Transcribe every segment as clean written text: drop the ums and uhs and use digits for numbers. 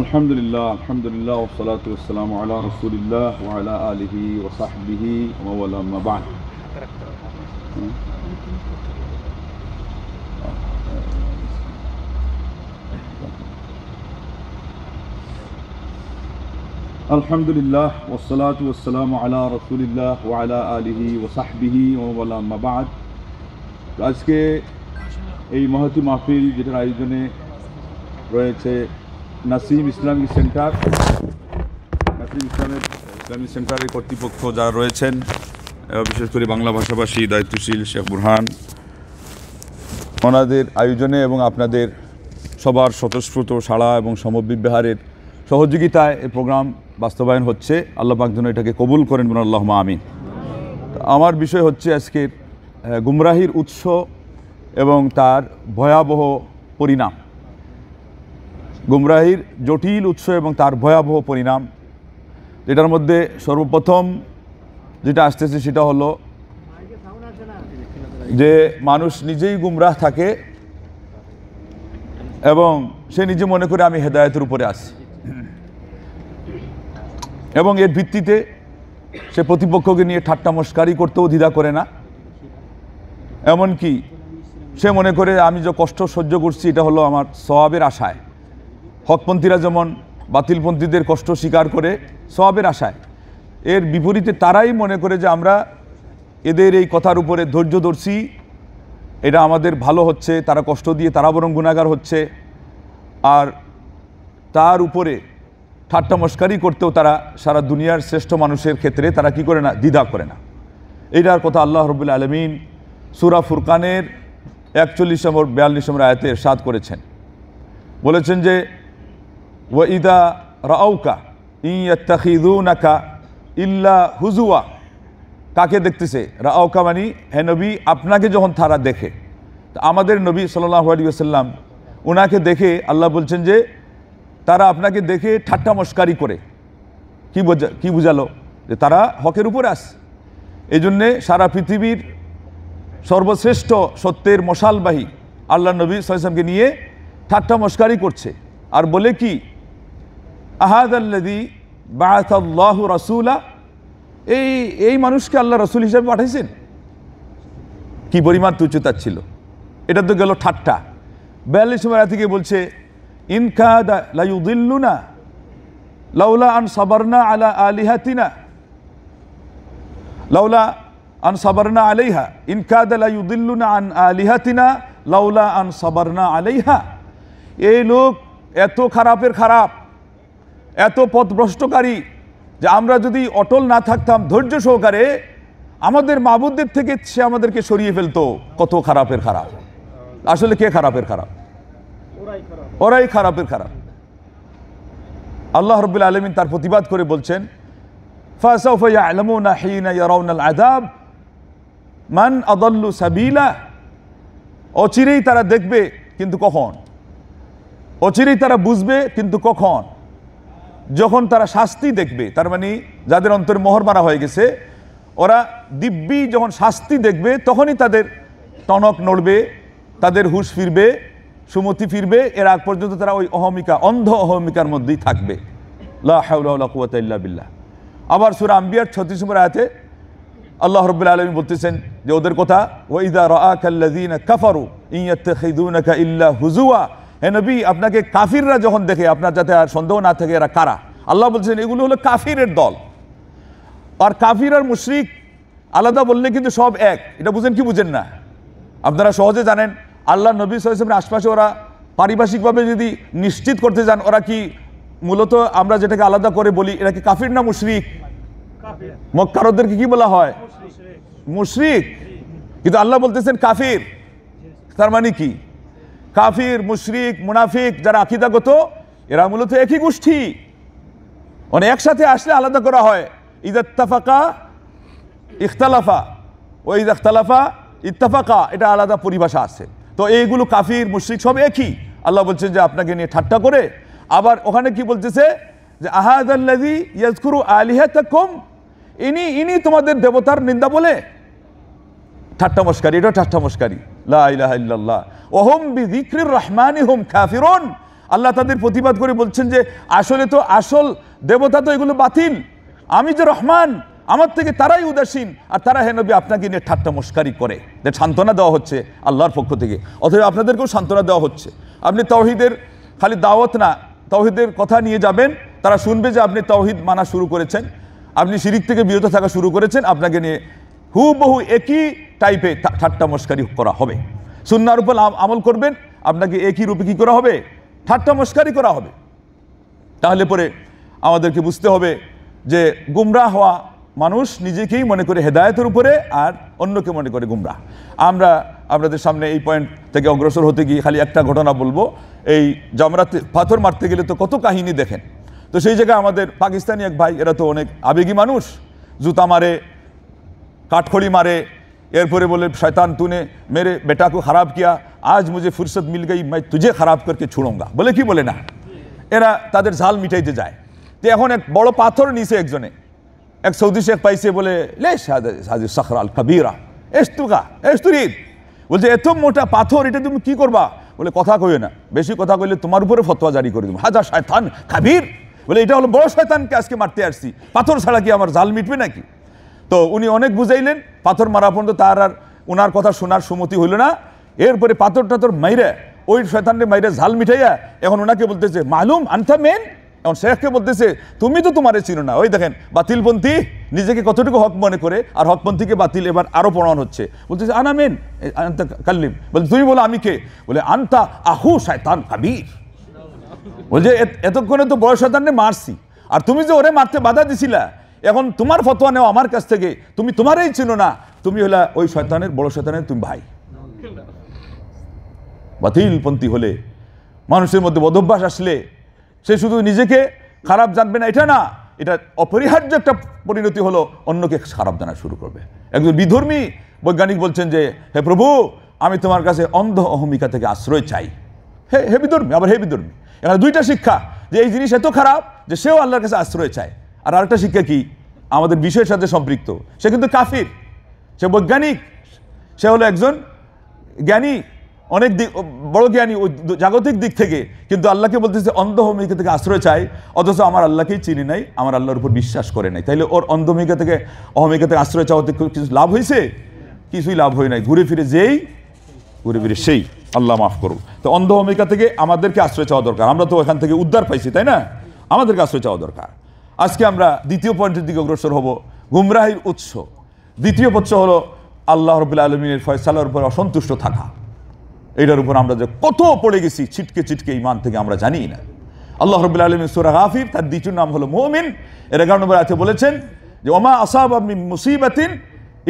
আলহামদুলিল্লাহ আলহামদুলিল্লাহ ওয়াসসালাতু ওয়াসসালামু আলা রাসূলিল্লাহ ওয়া আলা আলিহি ওয়া সাহবিহি ওয়া ওয়ালা মা বা'দ। আলহামদুলিল্লাহ ওয়াসসালাতু ওয়াসসালামু আলা রাসূলিল্লাহ ওয়া আলা আলিহি ওয়া সাহবিহি ওয়া ওয়ালা মা বা'দ। আজকে এই মহতী মাহফিল যেটার আয়োজনে রয়েছে Nasim Islamic centre, Nasim Islamic সেন্টারের কর্তৃপক্ষ যারা রয়েছেন, বিশেষ করে বাংলা ভাষাভাষী দায়িত্বশীল শেখ বুরহান, ওনাদের আয়োজনে এবং আপনাদের সবার স্বতঃস্ফূর্ত সাড়া এবং সমবিব্যহারের সহযোগিতায় এই প্রোগ্রাম বাস্তবায়ন হচ্ছে। আল্লাহ পাক যেন এটাকে কবুল করেন, বলুন আল্লাহুম্মা আমিন। আমার বিষয় হচ্ছে আজকের গুমরাহির উৎস এবং তার ভয়াবহ পরিণাম। গুমরাহির জটিল উৎস এবং তার ভয়াবহ পরিণাম, যেটার মধ্যে সর্বপ্রথম যেটা আসতেছে সেটা হলো যে মানুষ নিজেই গুমরাহ থাকে এবং সে নিজে মনে করে আমি হেদায়েতের উপরে আছি, এবং এর ভিত্তিতে সে প্রতিপক্ষকে নিয়ে ঠাট্টা মস্কারি করতেও দ্বিধা করে না। এমনকি সে মনে করে আমি যে কষ্ট সহ্য করছি এটা হলো আমার সওয়াবের আশায়। হকপন্থীরা যেমন বাতিলপন্থীদের কষ্ট স্বীকার করে সওয়াবের আশায়, এর বিপরীতে তারাই মনে করে যে আমরা এদের এই কথার উপরে ধৈর্য ধরছি, এটা আমাদের ভালো হচ্ছে, তারা কষ্ট দিয়ে তারা বরং গুনাহগার হচ্ছে। আর তার উপরে ঠাট্টা মস্কারি করতেও তারা সারা দুনিয়ার শ্রেষ্ঠ মানুষের ক্ষেত্রে তারা কি করে না, দ্বিধা করে না। এইটার কথা আল্লাহ রাব্বুল আলামিন সূরা ফুরকানের 41 নম্বর 42 নম্বর আয়াতে ইরশাদ করেছেন। বলেছেন যে ওয়াইদা রাআউকা ইন ইয়াত্তাখিযুনাকা ইল্লা হুজুয়া। কাকে দেখতেছে? রাআউকা মানে হে নবী আপনাকে যখন তারা দেখে, তো আমাদের নবী সাল্লাল্লাহু আলাইহি ওয়াসাল্লাম ওনাকে দেখে আল্লাহ বলছেন যে তারা আপনাকে দেখে ঠাট্টা মস্কারি করে। কি বুঝালো? যে তারা হকের উপরে আছে। এই জন্যে সারা পৃথিবীর সর্বশ্রেষ্ঠ সত্যের মশালবাহী আল্লাহ নবী সাল্লাল্লাহু আলাইহি ওয়াসাল্লামকে নিয়ে ঠাট্টা মস্কারি করছে আর বলে কি আহাদাল্লাযী বাআসাল্লাহু রাসূলা, এই মানুষকে আল্লাহ রাসূল হিসেবে পাঠাইছেন। কি পরিমাণ তুচ্ছতা ছিল! এটা তো গেল ঠাট্টা। 42 নম্বর আয়াত থেকে বলছে ইন কাদা লা ইউদিল্লুনা লাউলা আন সাবারনা আলা আলিহাতিনা লাউলা আন সাবারনা আলাইহা ইন কাদা লা ইউদিল্লুনা আন আলিহাতিনা লাউলা আন সাবারনা আলাইহা। এই লোক এত খারাপের খারাপ, এত পথভ্রষ্টকারী যে আমরা যদি অটল না থাকতাম ধৈর্য সহকারে আমাদের মাবুদদের থেকে সে আমাদেরকে সরিয়ে ফেলতো। কত খারাপের খারাপ! আসলে কে খারাপের খারাপ? ওরাই খারাপের খারাপ। আল্লাহ রাব্বুল আলামিন তার প্রতিবাদ করে বলছেন ফাসাউফা ইয়ালামুনা হিনা ইয়ারাউনাল আযাব মান আদাল্লু সাবিলা। অচিরেই তারা দেখবে, কিন্তু কখন? অচিরেই তারা বুঝবে, কিন্তু কখন? যখন তারা শাস্তি দেখবে। তার মানে যাদের অন্তরে মোহর মারা হয়ে গেছে, ওরা দিব্যি যখন শাস্তি দেখবে তখনই তাদের টনক নড়বে, তাদের হুঁশ ফিরবে, সুমতি ফিরবে। এর আগ পর্যন্ত তারা ওই অহমিকা, অন্ধ অহমিকার মধ্যেই থাকবে। লা হাওলা ওয়ালা কুওয়াতা ইল্লা বিল্লাহ। আবার সূরা আম্বিয়ার 36 নম্বর আয়াতে আল্লাহ রাব্বুল আলামিন বলতেছেন যে ওদের কথা ওয়াইদা রাআকাল্লাযীনা কাফারু ইন ইয়াত্তাখিযুনাকা ইল্লা হুজুয়া। হে নবী আপনাকে কাফিররা যখন দেখে, আপনার যাতে আর সন্দেহ না থাকে এরা কারা। আল্লাহ বলছেন এগুলো হলো কাফিরের দল। আর কাফির আর মুশরিক আলাদা বললে কিন্তু সব এক। এটা বুঝেন কি বুঝেন না? আপনারা সহজে জানেন আল্লাহ নবী সাল্লাল্লাহু আলাইহি ওয়াসাল্লামের আশপাশে ওরা পারিভাষিকভাবে যদি নিশ্চিত করতে যান, ওরা কি মূলত আমরা যেটাকে আলাদা করে বলি এরা কি কাফির না মুশরিক? মক্কারদেরকে কি বলা হয়? মুশরিক। কিন্তু আল্লাহ বলতেছেন কাফির। তার মানে কি? কাফির, মুশরিক, মুনাফিক যারা আকীদাগত, এরা মূলত একই গোষ্ঠী। মানে একসাথে আসলে আলাদা করা হয়। ইযা ইত্তাফাকা ইখতালাফা ওয়া ইযা ইখতালাফা ইত্তাফাকা, এটা আলাদা পরিভাষা আছে। তো এইগুলো কাফির মুশরিক সব একই। আল্লাহ বলছেন যে আপনাকে নিয়ে ঠাট্টা করে। আবার ওখানে কি বলতেছে যে আহাদাল্লাযী ইয়াযকুরু আলিহাতাকুম, ইনি তোমাদের দেবতার নিন্দা বলে। ঠাট্টা মস্কারি, এটা ঠাট্টা মস্কারি। লা ইলাহা ইল্লাল্লাহ ওয়া হুম বিযিকরির রহমানি হুম কাফিরুন। আল্লাহ তাদের প্রতিবাদ করে বলছেন যে আসলে তো আসল দেবতা তো এগুলো বাতিল, আমি যে রহমান, আমার থেকে তারাই উদাসীন, আর তারা হে নবী আপনাকে নিয়ে ঠাট্টা মস্কারি করে। যে সান্ত্বনা দেওয়া হচ্ছে আল্লাহর পক্ষ থেকে, অথবা আপনাদেরকেও সান্ত্বনা দেওয়া হচ্ছে। আপনি তাওহীদের খালি দাওয়াত না, তাওহীদের কথা নিয়ে যাবেন, তারা শুনবে যে আপনি তাওহীদ মানা শুরু করেছেন, আপনি শিরিক থেকে বিরত থাকা শুরু করেছেন, আপনাকে নিয়ে হুবহু একই টাইপে ঠাট্টা মস্কারি করা হবে। সুন্নাহর উপর আমল করবেন, আপনাকে একই রূপে কী করা হবে? ঠাট্টা মস্কারি করা হবে। তাহলে পরে আমাদেরকে বুঝতে হবে যে গুমরাহ হওয়া মানুষ নিজেকেই মনে করে হেদায়েতের উপরে, আর অন্যকে মনে করে গুমরাহ। আমরা আপনাদের সামনে এই পয়েন্ট থেকে অগ্রসর হতে গিয়ে খালি একটা ঘটনা বলবো। এই জামরাতে পাথর মারতে গেলে তো কত কাহিনী দেখেন। তো সেই জায়গায় আমাদের পাকিস্তানি এক ভাই, এরা তো অনেক আবেগী মানুষ, জুতা মারে, কাঠখড়ি মারে, এরপরে বলে শয়তান তूने मेरे बेटा को खराब किया, आज मुझे फुर्सत मिल गई, मैं तुझे खराब करके छोड़ूंगा, বলে কি বলে না। এরা তাদের ঝাল মিটাইতে যায়। তো এখন এক বড় পাথর নিছে একজনে, এক সৌদি শেখ পাইছে, বলে লে সাজি সখরাল কবিরা এস্তুকা এস্তুরিদ, বলছে এত মোটা পাথর, এটা তুমি কি করবা? বলে কথা কইও না, বেশি কথা কইলে তোমার উপরে ফতোয়া জারি করে দেবো। হাজা শয়তান কাবীর, বলে এটা হলো বড় শয়তানকে আজকে মারতে আসছি, পাথর ছাড়া কি আমার জাল মিটবে নাকি? তো উনি অনেক বুঝাইলেন, পাথর মারা পর্যন্ত তার আর ওনার কথা শোনার সুমতি হইল না। এরপরে পাথর টাথর মাইরে ওই শয়তানরে মাইরে ঝাল মিঠাইয়া এখন ওনাকে বলতেছে মালুম আনতা মেন, এখন শেখকে বলতেছে তুমি তো তোমারে চিনো না। ওই দেখেন বাতিলপন্থী নিজেকে কতটুকু হক মনে করে, আর হকপন্থীকে বাতিল এবার আরো প্রমাণ হচ্ছে। বলতেছে আনা মেন আনতা কাল্লিম, বলছে তুমি বলো আমি কে? বলে আনতা আহু শয়তান কাবীর, বলছে এতক্ষণে তো বড় শয়তানরে মারছি, আর তুমি যে ওরে মারতে বাধা দিছিলা, এখন তোমার ফতোয়া নেও আমার কাছ থেকে, তুমি তোমারই চিনো না, তুমি হলা ওই শয়তানের, বড় শয়তানের তুমি ভাই। বাতিলপন্থী হলে, মানুষের মধ্যে বদভ্যাস আসলে, সে শুধু নিজেকে খারাপ জানবে না এটা না, এটা অপরিহার্য একটা পরিণতি হলো অন্যকে খারাপ জানা শুরু করবে। একজন বিধর্মী বৈজ্ঞানিক বলছেন যে হে প্রভু, আমি তোমার কাছে অন্ধ অহমিকা থেকে আশ্রয় চাই। হে বিধর্মী, আবার হে বিধর্মী, এখানে দুইটা শিক্ষা, যে এই জিনিস এত খারাপ যে সেও আল্লাহর কাছে আশ্রয় চায়। আর আরেকটা শিক্ষা কি, আমাদের বিষয়ের সাথে সম্পৃক্ত, সে কিন্তু কাফির, সে বৈজ্ঞানিক, সে হলো একজন জ্ঞানী, অনেক দিক বড় জ্ঞানী ওই জাগতিক দিক থেকে, কিন্তু আল্লাহকে বলতেছে অন্ধ ভূমিকা থেকে আশ্রয় চাই, অথচ আমার আল্লাহকেই চিনি নাই, আমার আল্লাহর উপর বিশ্বাস করে নাই। তাইলে ওর অন্ধ ভূমিকা থেকে অহমিকা থেকে আশ্রয় চাওয়াতে কিছু লাভ হয়েছে? কিছুই লাভ হয় নাই, ঘুরে ফিরে সেই। আল্লাহ মাফ করুন। তো অন্ধ ভূমিকা থেকে আমাদেরকে আশ্রয় চাওয়া দরকার, আমরা তো এখান থেকে উদ্ধার পাইছি, তাই না? আমাদেরকে আশ্রয় চাওয়া দরকার। আজকে আমরা দ্বিতীয় পয়েন্টের দিকে অগ্রসর হব, গুমরাহির উৎস। দ্বিতীয় পক্ষ হলো আল্লাহ রাব্বুল আলামিনের ফয়সালার উপর অসন্তুষ্ট থাকা। এটার উপর আমরা যে কত পড়ে গেছি ছিটকে ঈমান থেকে আমরা জানি না। আল্লাহ রাব্বুল আলামিন সূরা গাফির তার দ্বিতীয় নাম হলো মুমিন, এর 11 নম্বর আয়াতে বলেছেন যে ওমা আসাবা মিন মুসিবাতিন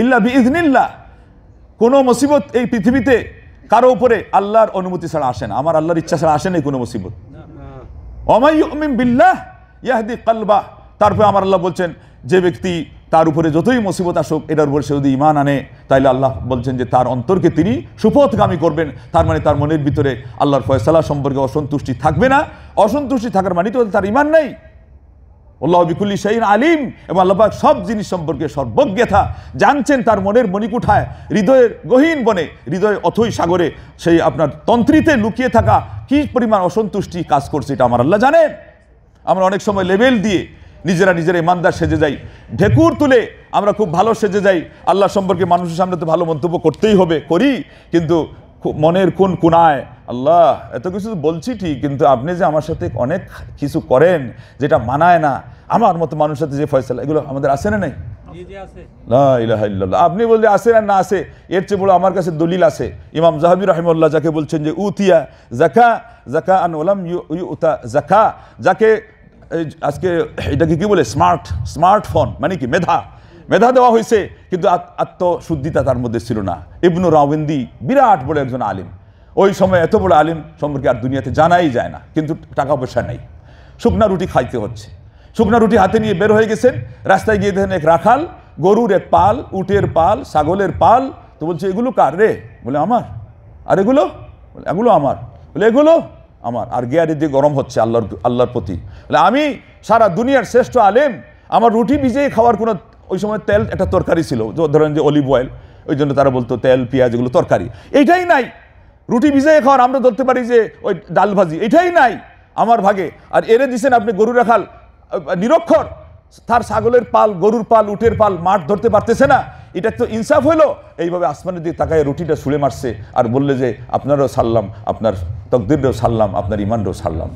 ইল্লা বিইذনিল্লাহ, কোনো মুসিবত এই পৃথিবীতে কারো উপরে আল্লাহর অনুমতি ছাড়া আসে না, আমার আল্লাহর ইচ্ছা ছাড়া আসে না কোনো মুসিবত। ওমা ইউমিন বিল্লাহ ইয়াহদি কলবা, তারপরে আমার আল্লাহ বলছেন যে ব্যক্তি তার উপরে যতই মুসিবত আসুক এটার উপরে সে যদি ঈমান আনে, তাইলে আল্লাহ বলছেন যে তার অন্তরকে তিনি সুপথগামী করবেন। তার মানে তার মনের ভিতরে আল্লাহর ফয়সালা সম্পর্কে অসন্তুষ্টি থাকবে না। অসন্তুষ্টি থাকার মানে তো তার ঈমান নাই। আল্লাহু বিকুল্লি শাইইন আলিম, এবং আল্লাহ পাক সব জিনিস সম্পর্কে সর্বজ্ঞতা জানছেন। তার মনের মণিকুঠায়, হৃদয়ের গহীন বনে, হৃদয় অথই সাগরে সেই আপনার তন্ত্রীতে লুকিয়ে থাকা কি পরিমাণ অসন্তুষ্টি কাজ করছে এটা আমার আল্লাহ জানেন। আমরা অনেক সময় লেবেল দিয়ে নিজেরা ইমানদার সেজে যাই, ঢেকুর তুলে আমরা খুব ভালো সেজে যাই, আল্লাহ সম্পর্কে মানুষের সামনে তো ভালো মন্তব্য করতেই হবে, করি, কিন্তু মনের কোন কোনায় আল্লাহ এত কিছু বলছি ঠিক, কিন্তু আপনি যে আমার সাথে অনেক কিছু করেন যেটা মানায় না, আমার মতো মানুষের সাথে যে ফয়সালা, এগুলো আমাদের আছে না নাই? লা ইলাহা ইল্লাল্লাহ। আপনি বললে আছে আর না আছে, এর চেয়ে বড় আমার কাছে দলিল আছে। ইমাম যাহাবী রাহিমাহুল্লাহ যাকে বলছেন যে উতিয়া জাকা আন ওয়ালাম ইউতা জাকা, যাকে আজকে এটাকে কি বলে স্মার্টফোন মানে কি মেধা দেওয়া হয়েছে, কিন্তু আত্মশুদ্ধিতা তার মধ্যে ছিল না। ইবনু রাওয়ান্দি বিরাট বড় একজন আলিম, ওই সময় এত বড় আলিম সম্পর্কে আর দুনিয়াতে জানাই যায় না, কিন্তু টাকা পয়সা নাই, শুকনা রুটি খাইতে হচ্ছে। শুকনা রুটি হাতে নিয়ে বের হয়ে গেছেন, রাস্তায় গিয়ে দেখেন এক রাখাল গরুর এক পাল, উটের পাল, ছাগলের পাল, তো বলছে এগুলো কার রে? বলে আমার। আর এগুলো? বলে এগুলো আমার। বলে এগুলো আমার। আর গিয়ারি দিয়ে গরম হচ্ছে আল্লাহর প্রতি, বলে আমি সারা দুনিয়ার শ্রেষ্ঠ আলেম, আমার রুটি ভিজিয়ে খাওয়ার কোনো, ওই সময় তেল একটা তরকারি ছিল, ধরেন যে অলিভ অয়েল, ওই জন্য তারা বলতো তেল পেঁয়াজ এগুলো তরকারি, এইটাই নাই। রুটি ভিজিয়ে খাওয়ার আমরা ধরতে পারি যে ওই ডাল ভাজি, এটাই নাই। আমার ভাগে, আর এরে দিছেন আপনি গরু রাখাল নিরক্ষর, তার ছাগলের পাল, গরুর পাল, উটের পাল মাঠ ধরতে পারতেছে না, এটা তো ইনসাফ হলো? এইভাবে আসমানের দিকে তাকায় রুটিটা ছুঁড়ে মারছে আর বললে যে আপনারও সাল্লাম, আপনার তকদিরও সাল্লাম, আপনার ইমানও সাল্লাম।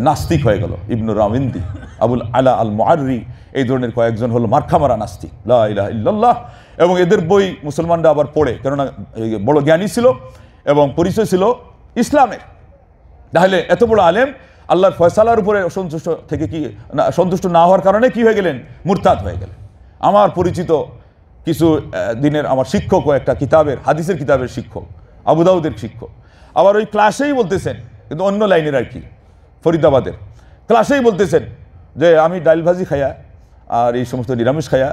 নাস্তিক হয়ে গেল ইবনু রাওয়ান্দি, আবুল আলা আল মুআররি, এই ধরনের কয়েকজন হলো মার্খামারা নাস্তিক, লা ইলাহা ইল্লাল্লাহ। এবং এদের বই মুসলমানরা আবার পড়ে, কেননা বড় জ্ঞানী ছিল এবং পরিচয় ছিল ইসলামের। তাহলে এত বড় আলেম আল্লাহর ফয়সালার উপরে সন্তুষ্ট না হওয়ার কারণে কি হয়ে গেলেন? মুরতাদ হয়ে গেলেন। আমার পরিচিত কিছু দিনের আমার শিক্ষক, ও একটা কিতাবের, হাদিসের কিতাবের শিক্ষক, আবু দাউদের শিক্ষক, আবার ওই ক্লাসেই বলতেছেন, কিন্তু অন্য লাইনের আর কি, ফরিদাবাদের ক্লাসেই বলতেছেন যে আমি ডাল ভাজি খায়া আর এই সমস্ত নিরামিষ খায়া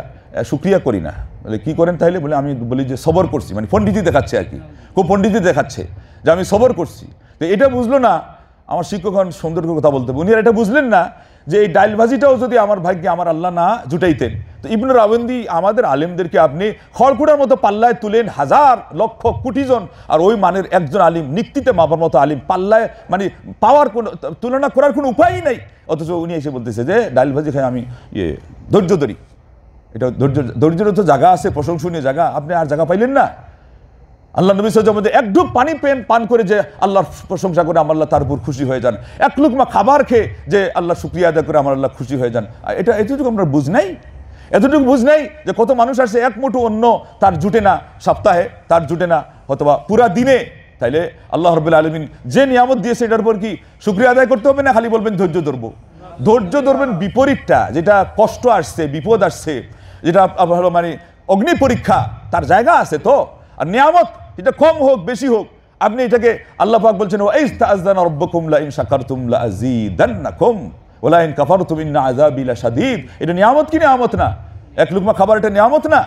শুক্রিয়া করি না। বলে কী করেন তাহলে? বলে আমি বলি যে সবর করছি, মানে পণ্ডিতই দেখাচ্ছে আর কি, খুব পণ্ডিতই দেখাচ্ছে যে আমি সবর করছি। তো এটা বুঝলো না আমার শিক্ষকগণ, সুন্দর করে কথা বলতে, উনি আর এটা বুঝলেন না যে এই ডাইল ভাজিটাও যদি আমার ভাগ্যে আমার আল্লাহ না জুটাইতেন। তো ইবনু রাওয়ান্দি আমাদের আলেমদেরকে আপনি খড়কুড়ার মতো পাল্লায় তুলেন, হাজার লক্ষ কোটি জন, আর ওই মানের একজন আলিম, নিক্তিতে মাপার মতো আলিম পাল্লায় মানে পাওয়ার কোনো তুলনা করার কোনো উপায়ই নাই। অথচ উনি এসে বলতেছে যে ডাইল ভাজি খাই আমি ধৈর্য ধরি। এটা ধৈর্যের তো জায়গা আছে, প্রশংসনীয় জায়গা, আপনি আর জায়গা পাইলেন না? আল্লাহ নবী সাল্লাল্লাহু আলাইহি ওয়াসাল্লাম এক ঢুক পানি পান করে যে আল্লাহর প্রশংসা করে আমার আল্লাহ তার উপর খুশি হয়ে যান, এক লুকমা খাবার খেয়ে যে আল্লাহ শুকরিয়া আদায় করে আমার আল্লাহ খুশি হয়ে যান। এটা এতটুকু আমরা বুঝ নাই, এতটুকু বুঝ নাই যে কত মানুষ আসে এক মুঠো অন্য তার জুটে না সপ্তাহে, তার জুটে না অথবা পুরা দিনে। তাইলে আল্লাহ রাব্বুল আলামিন যে নিয়ামত দিয়েছে এটার উপর কি শুকরিয়া আদায় করতে হবে না খালি বলবেন ধৈর্য ধরবো? ধৈর্য ধরবেন বিপরীতটা, যেটা কষ্ট আসছে, বিপদ আসছে, যেটা হলো মানে অগ্নি পরীক্ষা, তার জায়গা আছে তো। আর নিয়ামত এটা কম হোক বেশি হোক, আপনি এটাকে আল্লাহ পাক বলছেন ওয়া ইস্তাআযানা রাব্বুকুম লা ইন শাকারতুম লা আযীদান্নাকুম ওয়া লা ইন কাফারতুম ইন্না আযাবি লাশাদীদ। এটা নিয়ামত কি নিয়ামত না? এক লুকমা খাবার এটা নিয়ামত না?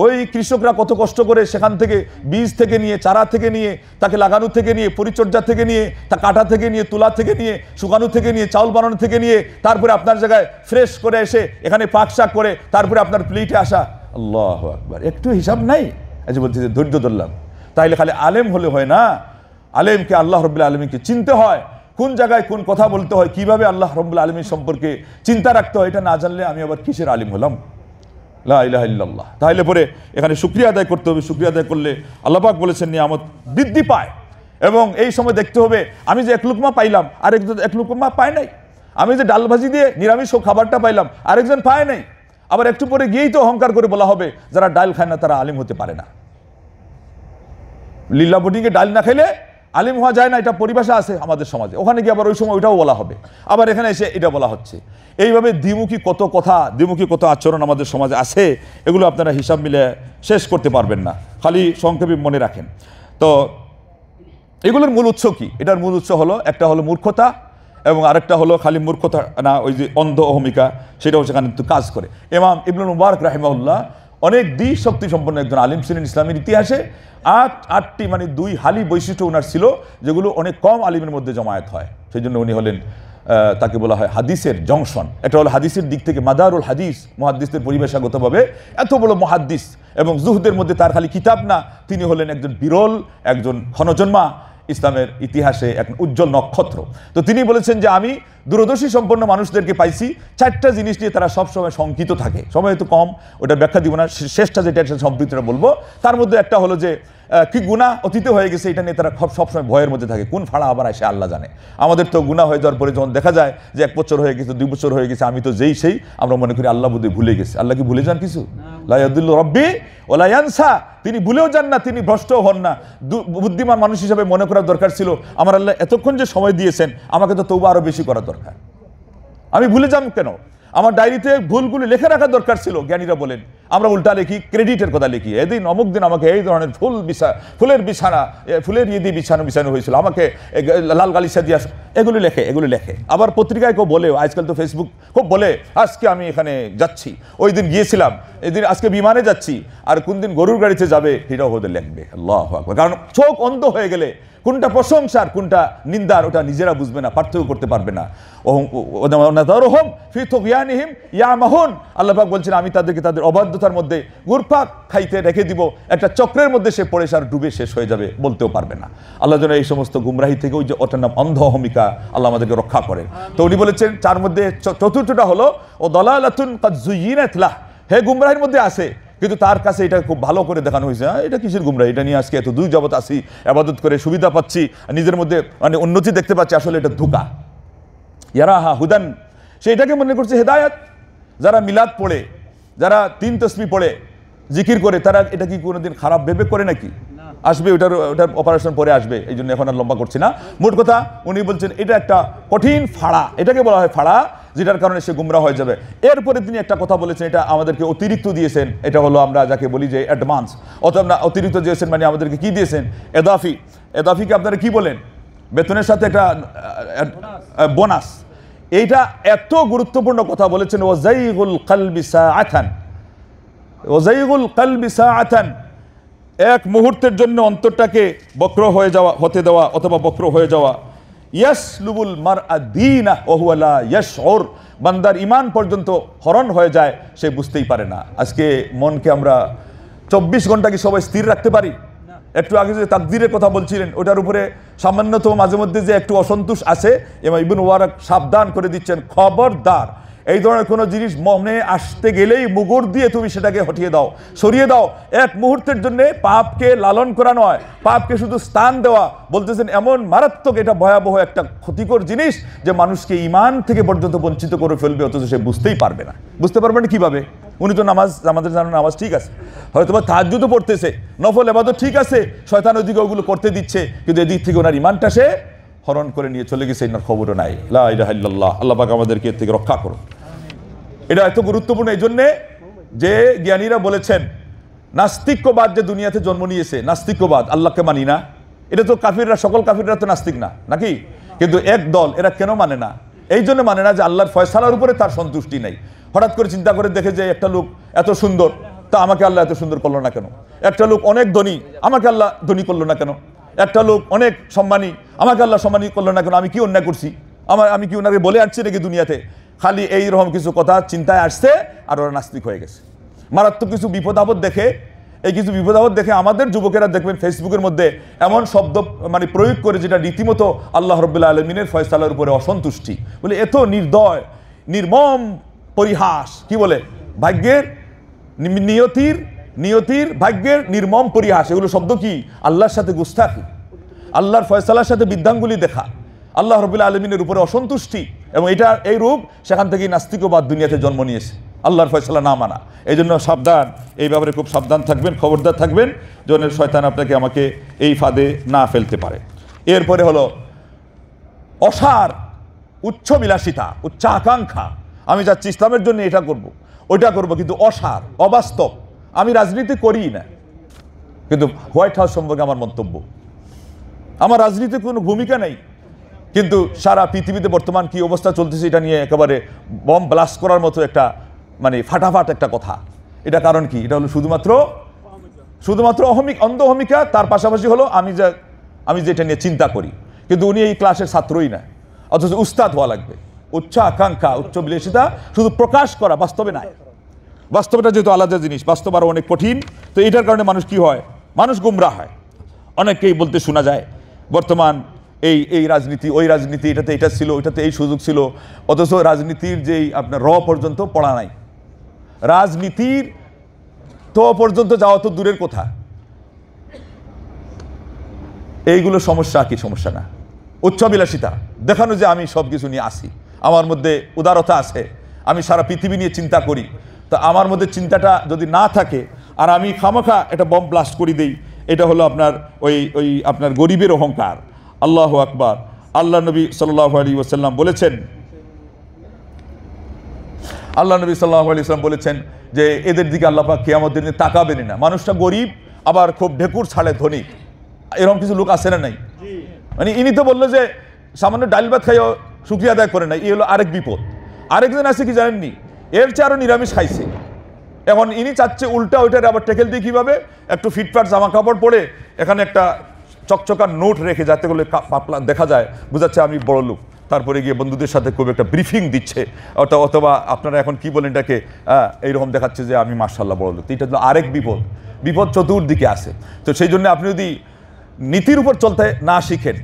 ওই কৃষকরা কত কষ্ট করে সেখান থেকে বীজ থেকে নিয়ে, চারা থেকে নিয়ে, তাকে লাগানো থেকে নিয়ে, পরিচর্যা থেকে নিয়ে, তা কাটা থেকে নিয়ে, তুলা থেকে নিয়ে, শুকানো থেকে নিয়ে, চাউল বানানো থেকে নিয়ে, তারপরে আপনার জায়গায় ফ্রেশ করে এসে এখানে পাক শাক করে তারপরে আপনার প্লেটে আসা। আল্লাহু আকবার, একটু হিসাব নাই? আজ বলছি যে ধৈর্য ধরলাম। তাইলে খালি আলেম হলে হয় না, আলেমকে আল্লাহ রাব্বুল আলামিনকে চিনতে হয়, কোন জায়গায় কোন কথা বলতে হয়, কিভাবে আল্লাহ রাব্বুল আলামিন সম্পর্কে চিন্তা রাখতে হয়, এটা না জানলে আমি আবার কিসের আলিম হলাম? লা ইলাহা ইল্লাল্লাহ। তাহলে পরে এখানে শুকরিয়া আদায় করতে হবে। শুকরিয়া আদায় করলে আল্লাহ পাক বলেছেন নিয়ামত বৃদ্ধি পায়। এবং এই সময় দেখতে হবে আমি যে এক লুকমা পাইলাম আরেকজন এক লুকমা পায় নাই, আমি যে ডাল ভাজি দিয়ে নিরামিষ খাবারটা পাইলাম আরেকজন পায় নাই। আবার একটু পরে গিয়েই তো অহংকার করে বলা হবে যারা ডাল খায় না তারা আলিম হতে পারে না। লীলা বোর্ডিংয়ে ডাল না খাইলে আলিম হওয়া যায় না, এটা পরিভাষা আছে আমাদের সমাজে। ওখানে গিয়ে আবার ওই সময় ওইটাও বলা হবে, আবার এখানে এসে এটা বলা হচ্ছে। এইভাবে দ্বিমুখী কত কথা, দ্বিমুখী কত আচরণ আমাদের সমাজে আছে, এগুলো আপনারা হিসাব মিলে শেষ করতে পারবেন না। খালি সংক্ষেপে মনে রাখেন। তো এগুলোর মূল উৎস কি? এটার মূল উৎস হলো, একটা হলো মূর্খতা, এবং আরেকটা হলো খালি মূর্খতা না, ওই যে অন্ধ অহমিকা, সেটাও সেখানে কাজ করে। ইমাম ইবনুল মুবারক রাহিমাহুল্লাহ অনেক শক্তি সম্পন্ন একজন আলিম ছিলেন ইসলামের ইতিহাসে। আটটি মানে 2 হালি বৈশিষ্ট্য ওনার ছিল, যেগুলো অনেক কম আলিমের মধ্যে জমায়েত হয়। সেই জন্য উনি হলেন, তাকে বলা হয় হাদিসের জংশন। একটা হলো হাদিসের দিক থেকে মাদারুল হাদিস, মুহাদ্দিসদের পরিভাষাগতভাবে এত বড় মুহাদ্দিস, এবং জুহদের মধ্যে তার খালি কিতাব না, তিনি হলেন একজন বিরল, একজন ক্ষণজন্মা ইসলামের ইতিহাসে এক উজ্জ্বল নক্ষত্র। তো তিনি বলেছেন যে আমি দূরদর্শী সম্পন্ন মানুষদেরকে পাইছি 4টা জিনিস নিয়ে তারা সবসময় শঙ্কিত থাকে। সময় তো কম, ওটা ব্যাখ্যা দিব না, শেষটা যেটা সম্পৃক্তটা বলবো। তার মধ্যে একটা হলো যে কি গুনাহ অতীতে হয়ে গেছে, এটা নিয়ে তারা সবসময় ভয়ের মধ্যে থাকে, কোন ফাড়া আবার আসে আল্লাহ জানে। আমাদের তো গুনাহ হয়ে যাওয়ার পরে যখন দেখা যায় যে 1 বছর হয়ে গেছে, 2 বছর হয়ে গেছে, আমি তো যেই সেই, আমরা মনে করি আল্লাহ বোধহয় ভুলে গেছে। আল্লাহ কি ভুলে যান কিছু? লা ইয়াদুল্লু রাব্বি ওয়া লা ইয়ানসা, তিনি ভুলেও যান না, তিনি ভ্রষ্টও হন না। বুদ্ধিমান মানুষ হিসেবে মনে করার দরকার ছিল আমার আল্লাহ এতক্ষণ যে সময় দিয়েছেন, আমাকে তো তওবা আরো বেশি করা দরকার। আমি ভুলে যাম কেন? আমার ডায়েরিতে ভুলগুলি লেখা রাখার দরকার ছিল। জ্ঞানীরা বলেন আমরা উল্টা লিখি, ক্রেডিটের কথা লিখি, এদিন অমুক দিন আমাকে এই ধরনের ফুলের বিছানা, ফুলের ইয়ে দিয়ে বিছানো হয়েছিল, আমাকে লাল গালিচা দিয়ে এগুলো লেখে। আবার পত্রিকায় কেউ বলে, আজকাল তো ফেসবুক খুব বলে, আজকে আমি এখানে যাচ্ছি, ওই দিন গিয়েছিলাম, এদিন আজকে বিমানে যাচ্ছি, আর কোন দিন গরুর গাড়িতে যাবে, এটাও ওদের লিখবে। আল্লাহু আকবার। কারণ চোখ অন্ধ হয়ে গেলে কোনটা প্রশংসার কোনটা নিন্দার ওটা নিজেরা বুঝবে না, পার্থক্য করতে পারবে না। নাযারুহুম ফি তুগয়ানিহিম ইয়ামাহুন। আল্লাহ পাক বলছেন আমি তাদেরকে তাদের অবাধ্যতার মধ্যে ঘুরপাক খাইতে রেখে দিব, একটা চক্রের মধ্যে সে পড়ে আর ডুবে শেষ হয়ে যাবে, বলতেও পারবে না। আল্লাহ যেন এই সমস্ত গুমরাহি থেকে, ওই যে ওটার নাম অন্ধ অহমিকা, আল্লাহ আমাদেরকে রক্ষা করেন। তো উনি বলেছেন তার মধ্যে চতুর্থটা হলো ও দালালাতুন কাদ যুয়িনাত লাহ, হে গুমরাহির মধ্যে আছে কিন্তু তার কাছে এটা খুব ভালো করে দেখানো হয়েছে, এটা কিসের গুমরাহি, এটা নিয়ে আজকে এত দুই জগৎ আসি, ইবাদত করে সুবিধা পাচ্ছি, নিজের মধ্যে মানে উন্নতি দেখতে পাচ্ছি, আসলে এটা ধোঁকা। ইয়ারাহা হুদান, সে এটাকে মনে করছে হেদায়াত। যারা মিলাদ পড়ে, যারা 3 তসবিহ পড়ে, জিকির করে, তারা এটা কি কোনোদিন খারাপ ভেবে করে নাকি? আসবে, ওটার অপারেশন পরে আসবে, এই জন্য এখন আর লম্বা করছি না। মোট কথা উনি বলছেন এটা একটা কঠিন ফাড়া, এটাকে বলা হয় ফাড়া, যেটার কারণে সে গুমরা হয়ে যাবে। এরপরে তিনি একটা কথা বলেছেন, এটা আমাদেরকে অতিরিক্ত দিয়েছেন, এটা হলো আমরা যাকে বলি যে অ্যাডভান্স, অথবা অতিরিক্ত দিয়েছেন মানে আমাদেরকে কি দিয়েছেন? এদাফি। এদাফিকে আপনারা কি বলেন? বেতনের সাথে একটা বোনাস। এইটা এত গুরুত্বপূর্ণ কথা বলেছেন, ওয়াজাইগুল কলবি সাআতান, ওয়াজাইগুল কলবি সাআতান, এক মুহূর্তের জন্য অন্তরটাকে বক্র হয়ে যাওয়া, হতে দেওয়া অথবা বক্র হয়ে যাওয়া। ইয়াসলুবুল মারআ দীনাহু ওয়া হুয়া লা ইয়াশউর, বান্দার ঈমান পর্যন্ত হরণ হয়ে যায়, সে বুঝতেই পারে না। আজকে মনকে আমরা 24 ঘন্টা কি সবাই স্থির রাখতে পারি? একটু আগে যে তাকদীরের কথা বলছিলেন, ওটার উপরে সামান্যতম মাঝে মধ্যে যে একটু অসন্তোষ আছে, ইমাম ইবনে মুবারক সাবধান করে দিচ্ছেন, খবরদার এই ধরনের কোনো জিনিস মনে আসতে গেলেই মুগুর দিয়ে তুমি সেটাকে হটিয়ে দাও, সরিয়ে দাও। এক মুহূর্তের জন্য পাপকে লালন করা নয়, পাপকে শুধু স্থান দেওয়া। বলতেছেন এমন মারাত্মক, এটা ভয়াবহ একটা ক্ষতিকর জিনিস যে মানুষকে ঈমান থেকে পর্যন্ত বঞ্চিত করে ফেলবে, অথচ সে বুঝতেই পারবে না। বুঝতে পারবে না কিভাবে? উনি তো নামাজ, আমাদের জানো নামাজ ঠিক আছে, হয়তো বা তাহাজ্জুদও পড়তেছে, নফল ইবাদত ঠিক আছে, শয়তান ওদিকে ওগুলো করতে দিচ্ছে, কিন্তু এদিক থেকে ওনার ঈমানটা সে হরণ করে নিয়ে চলে গেছে, এনার খবরও নাই। লা ইলাহা ইল্লাল্লাহ, আল্লাহ পাক আমাদেরকে এর থেকে রক্ষা করুন। এটা এত গুরুত্বপূর্ণ এই জন্যে যে জ্ঞানীরা বলেছেন নাস্তিক্যবাদ যে দুনিয়াতে জন্ম নিয়েছে, নাস্তিক্যবাদ, আল্লাহকে মানি না, এটা তো কাফিররা, সকল কাফিররা তো নাস্তিক না নাকি? কিন্তু এক দল এরা কেন মানে না? এই জন্য মানে না যে আল্লাহর ফয়সালার উপরে তার সন্তুষ্টি নেই। হঠাৎ করে চিন্তা করে দেখে যে একটা লোক এত সুন্দর, তা আমাকে আল্লাহ এত সুন্দর করলো না কেন? একটা লোক অনেক ধনী, আমাকে আল্লাহ ধনী করলো না কেন? একটা লোক অনেক সম্মানী, আমাকে আল্লাহ সম্মানী করলো না কেন? আমি কি অন্যায় করছি? আমি কি ওনাকে বলে আসছি নাকি দুনিয়াতে? খালি এইরকম কিছু কথা চিন্তায় আসছে আর ওরা নাস্তিক হয়ে গেছে। মারাত্মক কিছু বিপদ আপদ দেখে, এই কিছু বিপদ আপদ দেখে আমাদের যুবকেরা দেখবেন ফেসবুকের মধ্যে এমন শব্দ মানে প্রয়োগ করে, যেটা রীতিমতো আল্লাহ রাব্বুল আলামিনের ফয়সালার উপরে অসন্তুষ্টি। বলে এত নির্দয়, নির্মম পরিহাস, কি বলে ভাগ্যের, নিয়তির ভাগ্যের নির্মম পরিহাস। এগুলো শব্দ কি? আল্লাহর সাথে গুস্তাখি, আল্লাহর ফয়সালার সাথে বৃদ্ধাঙ্গুলি দেখা, আল্লাহ রাব্বুল আলামিনের উপরে অসন্তুষ্টি, এবং এটা এই রূপ সেখান থেকেই নাস্তিকবাদ দুনিয়াতে জন্ম নিয়েছে, আল্লাহর ফয়সালা না মানা। এই জন্য সাবধান, এই ব্যাপারে খুব সাবধান থাকবেন, খবরদার থাকবেন, যেন শয়তান আপনাকে আমাকে এই ফাঁদে না ফেলতে পারে। এরপরে হলো অসার, উচ্চ বিলাসিতা, উচ্চ আকাঙ্ক্ষা। আমি যাচ্ছি ইসলামের জন্য, এটা করব, ওইটা করব, কিন্তু অসার, অবাস্তব। আমি রাজনীতি করি না, কিন্তু হোয়াইট হাউস সম্পর্কে আমার মন্তব্য, আমার রাজনীতির কোনো ভূমিকা নেই, কিন্তু সারা পৃথিবীতে বর্তমান কি অবস্থা চলতেছে এটা নিয়ে একেবারে বম ব্লাস্ট করার মতো একটা মানে ফাটাফাট একটা কথা। এটা কারণ কি? এটা হলো শুধুমাত্র অন্ধ অহমিকা। তার পাশাপাশি হলো আমি যেটা নিয়ে চিন্তা করি, কিন্তু উনি এই ক্লাসের ছাত্রই না, অথচ উস্তাদ হওয়া লাগবে। উচ্চ আকাঙ্ক্ষা, উচ্চ বিলাসিতা শুধু প্রকাশ করা, বাস্তবে নাই। বাস্তবটা যেহেতু আলাদা জিনিস, বাস্তব আরও অনেক কঠিন। তো এটার কারণে মানুষ কি হয়? মানুষ গুমরা হয়। অনেককেই বলতে শোনা যায় বর্তমান এই রাজনীতি, ওই রাজনীতি, এটাতে এটা ছিল, ওইটাতে এই সুযোগ ছিল, অথচ রাজনীতির যেই আপনার পর্যন্ত পড়া নাই, রাজনীতির তো পর্যন্ত যাওয়া তো দূরের কথা। এইগুলো সমস্যা কি? সমস্যা না। উচ্চবিলাসিতা দেখানো যে আমি সব কিছু নিয়ে আসি, আমার মধ্যে উদারতা আছে, আমি সারা পৃথিবী নিয়ে চিন্তা করি। তো আমার মধ্যে চিন্তাটা যদি না থাকে আর আমি খামাখা এটা বম ব্লাস্ট করে দেই, এটা হলো আপনার ওই আপনার গরিবের অহংকার। আল্লাহু আকবার। আল্লাহ নবী সাল্লাল্লাহু আলাইহি ওয়াসাল্লাম বলেছেন, যে এদের দিকে আল্লাহ পাক কিয়ামতের দিনে তাকাবেনই না। মানুষটা গরিব আবার খুব ঢেকুর ছাড়ে ধনী, এরকম কিছু লোক আছে না নাই? মানে ইনি তো বললো যে সামান্য ডাল ভাত খাইও শুকরিয়া আদায় করে না, এই হলো আরেক বিপদ। আরেকজন আছে কি জানেননি, এর চেয়ে আরো নিরামিষ খাইছে। এখন ইনি চাচ্ছে উল্টা ওইটার আবার টেকেল দিয়ে কীভাবে, একটু ফিটফাট জামা কাপড় পরে এখানে একটা চকচকার নোট রেখে, যাতে করে পাতলা দেখা যায়, বোঝাচ্ছে আমি বড় লোক। তারপরে গিয়ে বন্ধুদের সাথে খুব একটা ব্রিফিং দিচ্ছে, অথবা আপনারা এখন কি বলেন এটাকে, এইরকম দেখাচ্ছে যে আমি মাশাআল্লাহ বড় লোক। এটা হলো আরেক বিপদ চতুর্দিকে আছে। তো সেই জন্য আপনি যদি নীতির উপর চলতে না শিখেন,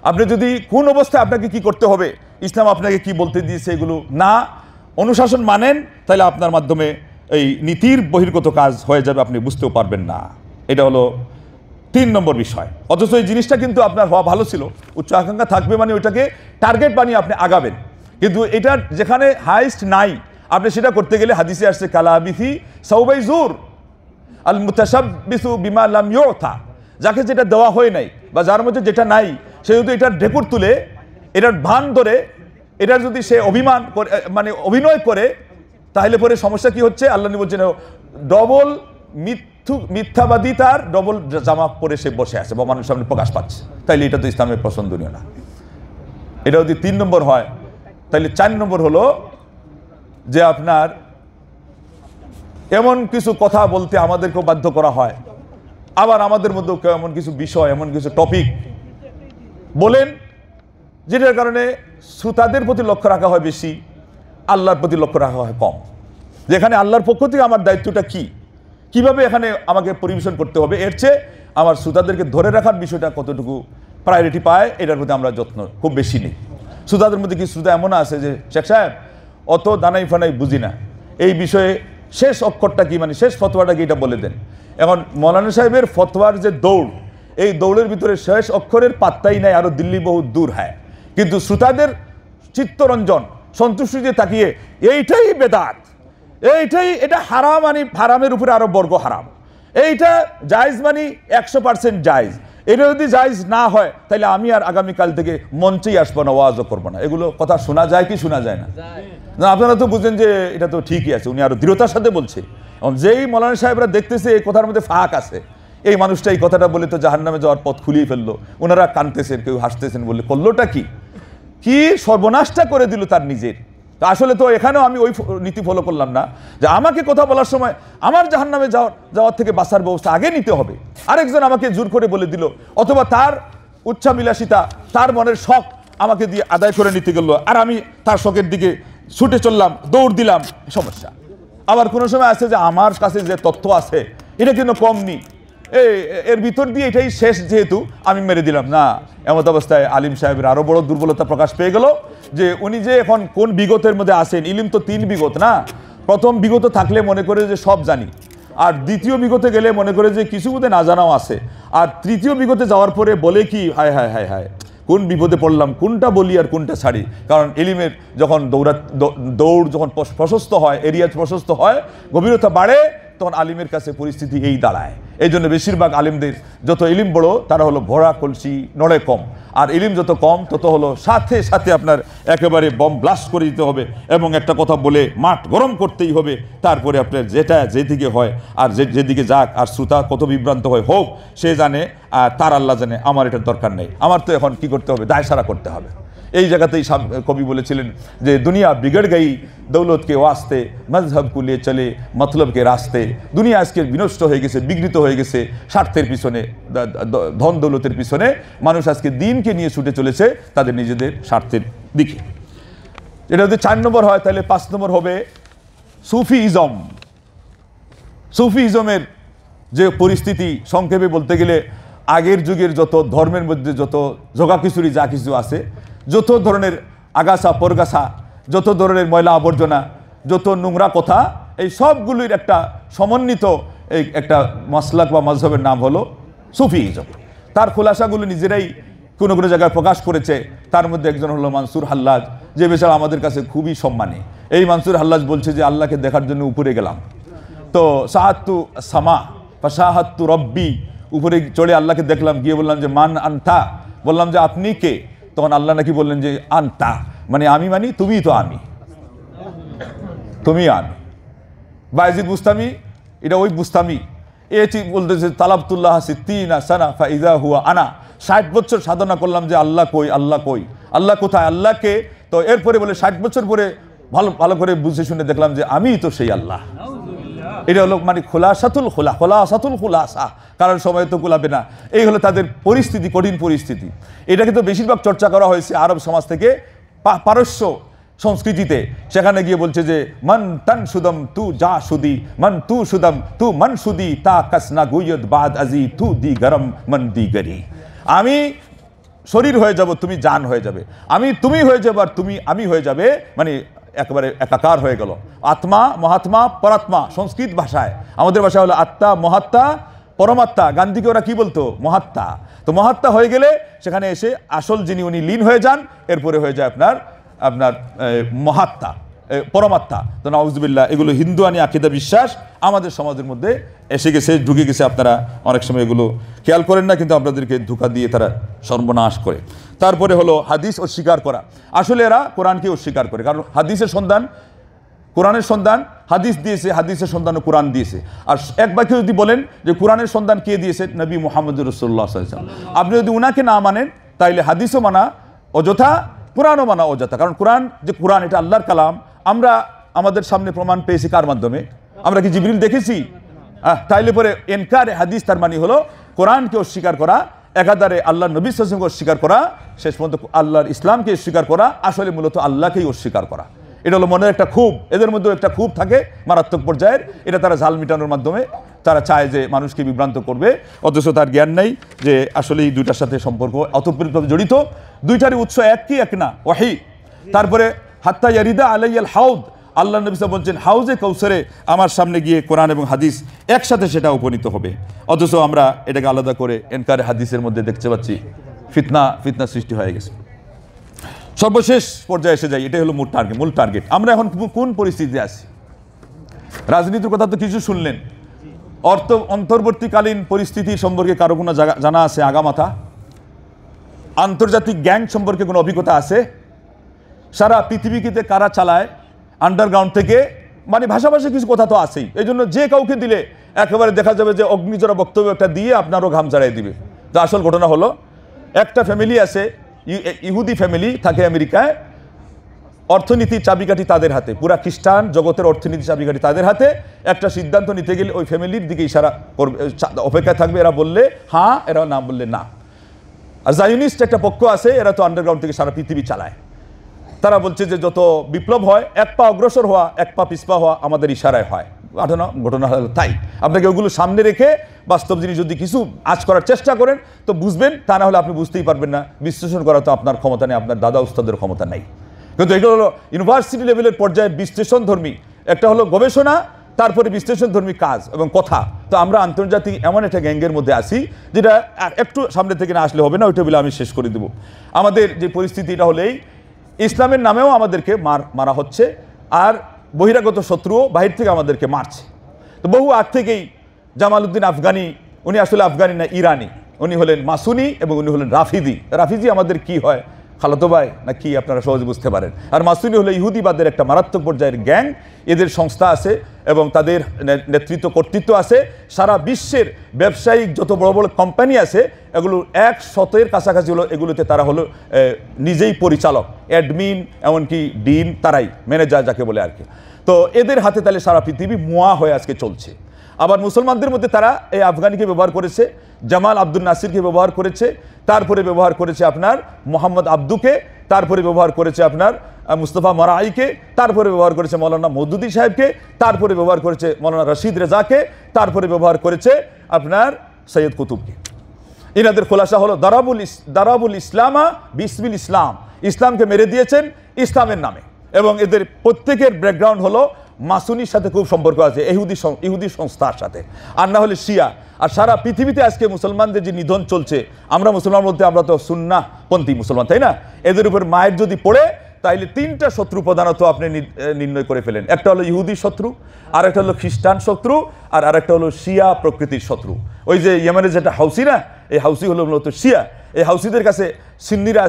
আপনি যদি কোন অবস্থায় আপনাকে কি করতে হবে, ইসলাম আপনাকে কি বলতে দিয়েছে এগুলো না অনুশাসন মানেন, তাহলে আপনার মাধ্যমে এই নীতির বহির্গত কাজ হয়ে যাবে, আপনি বুঝতেও পারবেন না। এটা হলো 3 নম্বর বিষয়। অথচ এই জিনিসটা কিন্তু আপনার হওয়া ভালো ছিল, উচ্চ আকাঙ্ক্ষা থাকবে মানে ওইটাকে টার্গেট বানিয়ে আপনি আগাবেন। কিন্তু এটা যেখানে হাইস্ট নাই, আপনি সেটা করতে গেলে হাদিসে আসছে কালাবিথি সাউবাই জুর আল মুতাশাব্বিসু বিমা লাম ইউতা, যাকে যেটা দেওয়া হয় নাই বা যার মধ্যে যেটা নাই, সে যদি এটার ঢেকুর তুলে, এটার ভান ধরে, এটার যদি সে অভিমান করে, মানে অভিনয় করে, তাহলে পরে সমস্যা কি হচ্ছে, আল্লাহ নবী বলছেন ডবল মিথ্যাবাদী, তার ডবল জামা পরে সে বসে আছে বা মানুষের সামনে প্রকাশ পাচ্ছে। তাইলে এটা তো ইসলামের পছন্দনীয় না। এটা যদি 3 নম্বর হয়, তাহলে 4 নম্বর হলো যে আপনার এমন কিছু কথা বলতে আমাদেরকেও বাধ্য করা হয়, আবার আমাদের মধ্যেও কেউ এমন কিছু বিষয়, এমন কিছু টপিক বলেন যেটার কারণে শ্রোতাদের প্রতি লক্ষ্য রাখা হয় বেশি, আল্লাহর প্রতি লক্ষ্য রাখা হয় কম। যেখানে আল্লাহর পক্ষ থেকে আমার দায়িত্বটা কি, কিভাবে এখানে আমাকে পরিবেশন করতে হবে, এর চেয়ে আমার শ্রোতাদেরকে ধরে রাখার বিষয়টা কতটুকু প্রায়োরিটি পায়, এটার প্রতি আমরা যত্ন খুব বেশি নেই। শ্রোতাদের মধ্যে কি শ্রোতা এমন আছে যে শেখ সাহেব অত দানাই ফানাই বুঝি না, এই বিষয়ে শেষ অক্ষরটা কি, মানে শেষ ফতোয়াটা কি, এটা বলে দেন। এখন মৌলানা সাহেবের ফতোয়ার যে দৌড়, এই দৌড়ের ভিতরে শেষ অক্ষরের পাত্তাই নাই, আরো দিল্লি বহুত দূর হয়। কিন্তু শ্রোতাদের চিত্তরঞ্জন সন্তুষ্টিতে তাকিয়ে এইটাই বেদাত, এটা হারাম, মানে হারামের উপরে আরো বর্গ হারাম, এইটা জায়েজ মানে 100% জায়েজ, এটা যদি জায়েজ না হয় তাহলে আমি আর আগামীকাল থেকে মঞ্চেই আসবো না, ওয়াজও করবো না। এগুলো কথা শোনা যায় কি শোনা যায় না? আপনারা তো বুঝেন যে এটা তো ঠিকই আছে, উনি আরো দৃঢ়তার সাথে বলছে। যেই মৌলানা সাহেবরা দেখতেছে এই কথার মধ্যে ফাঁক আছে, এই মানুষটা এই কথাটা বলে তো জাহান্নামে যাওয়ার পথ খুলিয়ে ফেললো, ওনারা কাঁদতেছেন, কেউ হাসতেছেন, বলে করলোটা কি সর্বনাশটা করে দিল তার নিজের। তো আসলে তো এখানেও আমি ওই নীতি ফলো করলাম না যে আমাকে কথা বলার সময় আমার জাহান্নামে যাওয়ার থেকে বাঁচার ব্যবস্থা আগে নিতে হবে, আরেকজন আমাকে জোর করে বলে দিল, অথবা তার উচ্চাবিলাসিতা, তার মনের শখ আমাকে দিয়ে আদায় করে নিতে গেল, আর আমি তার শখের দিকে ছুটে চললাম, দৌড় দিলাম, সমস্যা। আবার কোনো সময় আছে যে আমার কাছে যে তথ্য আছে এটা কিন্তু কম নি, এর ভিতর দিয়ে এটাই শেষ, যেহেতু আমি মেরে দিলাম না। এমত অবস্থায় আলিম সাহেবের আরো বড় দুর্বলতা প্রকাশ পেয়ে গেল যে উনি যে এখন কোন বিগতের মধ্যে আসেন। ইলিম তো 3 বিগত না, প্রথম বিগত থাকলে মনে করে যে সব জানি, আর দ্বিতীয় বিগতে গেলে মনে করে যে কিছু বোধহয় না জানাও আছে, আর তৃতীয় বিগতে যাওয়ার পরে বলে কি হায় হায় হায় হায় কোন বিপদে পড়লাম, কোনটা বলি আর কোনটা ছাড়ি। কারণ ইলিমের যখন দৌড় যখন প্রশস্ত হয়, এরিয়া প্রশস্ত হয়, গভীরতা বাড়ে, তখন আলিমের কাছে পরিস্থিতি এই দাঁড়ায়। এই জন্য বেশিরভাগ আলিমদের যত ইলিম বড়, তারা হলো ভরা কলসি নড়ে কম, আর ইলিম যত কম তত হলো সাথে সাথে আপনার একেবারে বম ব্লাস্ট করে দিতে হবে এবং একটা কথা বলে মাঠ গরম করতেই হবে। তারপরে আপনার যেটা যেদিকে হয় আর যেদিকে যাক, আর শ্রোতা কত বিভ্রান্ত হয় হোক, সে জানে আর তার আল্লাহ জানে, আমার এটার দরকার নেই, আমার তো এখন কি করতে হবে, দায় সারা করতে হবে। এই জায়গাতেই কবি বলেছিলেন যে দুনিয়া বিগড় গই দৌলত কে ওয়াস্তে, মজহব কো লিয়ে চলে মতলব কে রাস্তে। দুনিয়া আজকে বিনষ্ট হয়ে গেছে, বিঘ্নিত হয়ে গেছে স্বার্থের পিছনে, ধন দৌলতের পিছনে। মানুষ আজকে দিনকে নিয়ে ছুটে চলেছে তাদের নিজেদের স্বার্থের দিকে। এটা যদি 4 নম্বর হয়, তাহলে 5 নম্বর হবে সুফিইজম। সুফিইজমের যে পরিস্থিতি, সংক্ষেপে বলতে গেলে আগের যুগের যত ধর্মের মধ্যে যত জগাখিচুড়ি যা কিছু আছে, যত ধরনের আগাছা পরগাছা, যত ধরনের ময়লা আবর্জনা, যত নোংরা কথা, এই সবগুলির একটা সমন্বিত এই একটা মাসলাক বা মাযহাবের নাম হলো সুফিইজম। তার খোলাসাগুলো নিজেরাই কোনো কোনো জায়গায় প্রকাশ করেছে। তার মধ্যে একজন হলো মানসুর হাল্লাজ, যে বেচারা আমাদের কাছে খুবই সম্মানী। এই মানসুর হাল্লাজ বলছে যে আল্লাহকে দেখার জন্য উপরে গেলাম, তো সাহাত্তু সামা ফাসাহাত্তু রব্বি, উপরে চড়ে আল্লাহকে দেখলাম, গিয়ে বললাম যে মান আনতা, বললাম যে আপনি কে? তখন আল্লাহ নাকি বললেন যে আনতা মানে আমি, মানি তুমি তো আমি, তুমি আমি। বায়েজিদ বুস্তামি, এটা ওই বুস্তামি, এটি বলতেছে তালাবতুল্লাহ সিত্তিনা সানা ফাইজা হুয়া আনা, 60 বছর সাধনা করলাম যে আল্লাহ কই, আল্লাহ কই, আল্লাহ কোথায়, আল্লাহকে। তো এরপরে বলে 60 বছর পরে ভালো করে বুঝে শুনে দেখলাম যে আমিই তো সেই আল্লাহ। এটা হলো মানে খোলাসাতুল খোলাসা, কারণ সময় তো কুলাবে না। এই হলো তাদের পরিস্থিতি, কঠিন পরিস্থিতি। এটাকে তো বেশিরভাগ চর্চা করা হয়েছে আরব সমাজ থেকে পারস্য সংস্কৃতিতে, সেখানে গিয়ে বলছে যে মন তন সুদম তু যা সুদি, মন তু সুদম তু মন সুদি, তা কাসনা গুয়দ বাদ আজি তু দি গরম মন দি গরি। আমি শরীর হয়ে যাব, তুমি জান হয়ে যাবে, আমি তুমি হয়ে যাবে, আর তুমি আমি হয়ে যাবে, মানে একেবারে একাকার হয়ে গেল। আত্মা মহাত্মা পরাত্মা সংস্কৃত ভাষায়, আমাদের ভাষায় হলো আত্মা মহাত্মা পরমাত্মা। গান্ধীকে ওরা কি বলতো? মহাত্মা। তো মহাত্মা হয়ে গেলে সেখানে এসে আসল যিনি উনি লীন হয়ে যান, এরপরে হয়ে যায় আপনার আপনার মহাত্মা পরমাত্মা। তো নাউজুবিল্লাহ, এগুলো হিন্দুয়ানি আকিদা বিশ্বাস আমাদের সমাজের মধ্যে এসে গেছে, ঢুকে গেছে। আপনারা অনেক সময় এগুলো খেয়াল করেন না, কিন্তু আপনাদেরকে ধোঁকা দিয়ে তারা সর্বনাশ করে। তারপরে হলো হাদিস অস্বীকার করা। আসলে এরা কোরআনকে অস্বীকার করে, কারণ হাদিসের সন্ধান কোরআনের সন্ধান হাদিস দিয়েছে, হাদিসের সন্ধান কোরআন দিয়েছে। আর এক বাক্যে যদি বলেন যে কোরআনের সন্ধান কে দিয়েছে? নবী মুহাম্মদ রাসূলুল্লাহ সাল্লাল্লাহু আলাইহি ওয়াসাল্লাম। আপনি যদি উনাকে না মানেন তাইলে হাদিসও মানা অযথা, কোরআনও মানা অযথা। কারণ কোরআন যে কোরআন, এটা আল্লাহর কালাম। আমরা আমাদের সামনে প্রমাণ পেয়েছি কার মাধ্যমে? আমরা কি জিবরিল দেখেছি? তাইলে পরে এনকারে হাদিস তার মানে হলো কোরআনকে অস্বীকার করা, একাধারে আল্লাহ নবী সাল্লাল্লাহু আলাইহি ওয়াসাল্লামকে অস্বীকার করা, শেষ পর্যন্ত আল্লাহর ইসলামকে অস্বীকার করা, আসলে মূলত আল্লাহকেই অস্বীকার করা। এটা হলো মনের একটা ক্ষোভ, এদের মধ্যে একটা ক্ষোভ থাকে মারাত্মক পর্যায়ের। এটা তারা ঝাল মিটানোর মাধ্যমে তারা চায় যে মানুষকে বিভ্রান্ত করবে, অথচ তার জ্ঞান নেই যে আসলে এই দুইটার সাথে সম্পর্ক অতপ্রতভাবে জড়িত। দুইটারই উৎস এক কি? এক না, ওয়াহি। তারপরে হাত্তা ইয়ারিদা আলাইয়াল হাউদ, আল্লাহ নবী সাল্লাল্লাহু আলাইহি ওয়াসাল্লাম বলছেন হাউজে কাউসারে আমার সামনে গিয়ে কোরআন এবং হাদিস একসাথে সেটা উপনীত হবে। অথচ আমরা এটাকে আলাদা করে এনকারে হাদিসের মধ্যে দেখতে পাচ্ছি ফিতনা সৃষ্টি হয়ে গেছে। সর্বশেষ পর্যায়ে এসে যাই, এটাই হলো মূল টার্গেট। আমরা এখন কোন পরিস্থিতিতে আছি? রাজনীতির কথা তো কিছু শুনলেন। অন্তর্বর্তীকালীন পরিস্থিতি সম্পর্কে কারো কোনো জানা আছে আগামাথা? আন্তর্জাতিক গ্যাং সম্পর্কে কোনো অভিজ্ঞতা আছে? সারা পৃথিবীতে কারা চালায় আন্ডারগ্রাউন্ড থেকে? মানে ভাষাভাষী কিছু কথা তো আছেই। এই জন্য যে কাউকে দিলে একেবারে দেখা যাবে যে অগ্নিজরা বক্তব্য একটা দিয়ে আপনারও ঘাম ঝাড়াই দিবে। তো আসল ঘটনা হলো, একটা ফ্যামিলি আছে, ইহুদি ফ্যামিলি থাকে আমেরিকায়, অর্থনীতির চাবিকাঠি তাদের হাতে, পুরা খ্রিস্টান জগতের অর্থনীতির চাবিকাঠি তাদের হাতে। একটা সিদ্ধান্ত নিতে গেলে ওই ফ্যামিলির দিকে ইশারা করবে, অপেক্ষায় থাকবে, এরা বললে হ্যাঁ, এরা না বললে না। আর জায়নিস্ট একটা পক্ষ আছে, এরা তো আন্ডারগ্রাউন্ড থেকে সারা পৃথিবী চালায়। তারা বলছে যে যত বিপ্লব হয়, এক পা অগ্রসর হওয়া এক পা পিছপা হওয়া আমাদের ইশারায় হয়। ঘটনা হলো তাই। আপনাকে ওগুলো সামনে রেখে বাস্তব জিনিস যদি কিছু আজ করার চেষ্টা করেন তো বুঝবেন, তা না হলে আপনি বুঝতেই পারবেন না। বিশ্লেষণ করা তো আপনার ক্ষমতা নেই, আপনার দাদা উস্তাদের ক্ষমতা নেই। কিন্তু এগুলো হলো ইউনিভার্সিটি লেভেলের পর্যায়ে বিশ্লেষণ ধর্মী, একটা হলো গবেষণা, তারপরে বিশ্লেষণ ধর্মী কাজ এবং কথা। তো আমরা আন্তর্জাতিক এমন একটা গ্যাঙ্গের মধ্যে আসি যেটা একটু সামনে থেকে না আসলে হবে না, ওইটা বলে আমি শেষ করে দেব। আমাদের যে পরিস্থিতিটা হলেই ইসলামের নামেও আমাদেরকে মারা হচ্ছে, আর বহিরাগত শত্রুও বাহির থেকে আমাদেরকে মারছে। তো বহু আগ থেকেই জামালউদ্দিন আফগানি, উনি আসলে আফগানি না, ইরানি, উনি হলেন মাসুনি এবং উনি হলেন রাফিদি। রাফিজি আমাদের কি হয়, খালাতো ভাই না কি, আপনারা সহজে বুঝতে পারেন। আর মাসুনি হলো ইহুদিবাদের একটা মারাত্মক পর্যায়ের গ্যাং। এদের সংস্থা আছে এবং তাদের নেতৃত্ব কর্তৃত্ব আছে। সারা বিশ্বের ব্যবসায়িক যত বড় বড় কোম্পানি আছে এগুলো 100-এর কাছাকাছি হলো, এগুলোতে তারা হলো নিজেই পরিচালক, অ্যাডমিন, এমনকি ডিন, তারাই ম্যানেজার যাকে বলে আর কি। তো এদের হাতে তাহলে সারা পৃথিবী মুয়া হয়ে আজকে চলছে। আবার মুসলমানদের মধ্যে তারা এই আফগানিকে ব্যবহার করেছে, জামাল আব্দুল নাসিরকে ব্যবহার করেছে, তারপরে ব্যবহার করেছে আপনার মোহাম্মদ আব্দুকে, তারপরে ব্যবহার করেছে আপনার মুস্তফা মরাইকে, তারপরে ব্যবহার করেছে মৌলানা মওদুদি সাহেবকে, তারপরে ব্যবহার করেছে মৌলানা রশিদ রেজাকে, তারপরে ব্যবহার করেছে আপনার সৈয়দ কুতুবকে। ইনাদের খোলাসা হলো দারাবুল ইসলামা বিসমিল ইসলাম, ইসলামকে মেরে দিয়েছেন ইসলামের নামে। এবং এদের প্রত্যেকের ব্যাকগ্রাউন্ড হলো মাসুনির সাথে খুব সম্পর্ক আছে, ইহুদি সংস্থার সাথে, আর না হলে শিয়া। আর সারা পৃথিবীতে আজকে মুসলমানদের যে নিধন চলছে, আমরা মুসলমান বলতে আমরা তো সুন্নাহপন্থী মুসলমান, তাই না? এদের উপর মায়ের যদি পড়ে তাইলে 3টা শত্রু প্রধানত আপনি নির্ণয় করে ফেলেন। একটা হলো ইহুদি শত্রু, আর একটা হলো খ্রিস্টান শত্রু, আর আরেকটা হলো শিয়া প্রকৃতির শত্রু। ওই যে ইয়েমেনের যেটা হাউসি না, এই হাউসি হলো মূলত শিয়া। এই হাউসিদের কাছে সিন্নিরা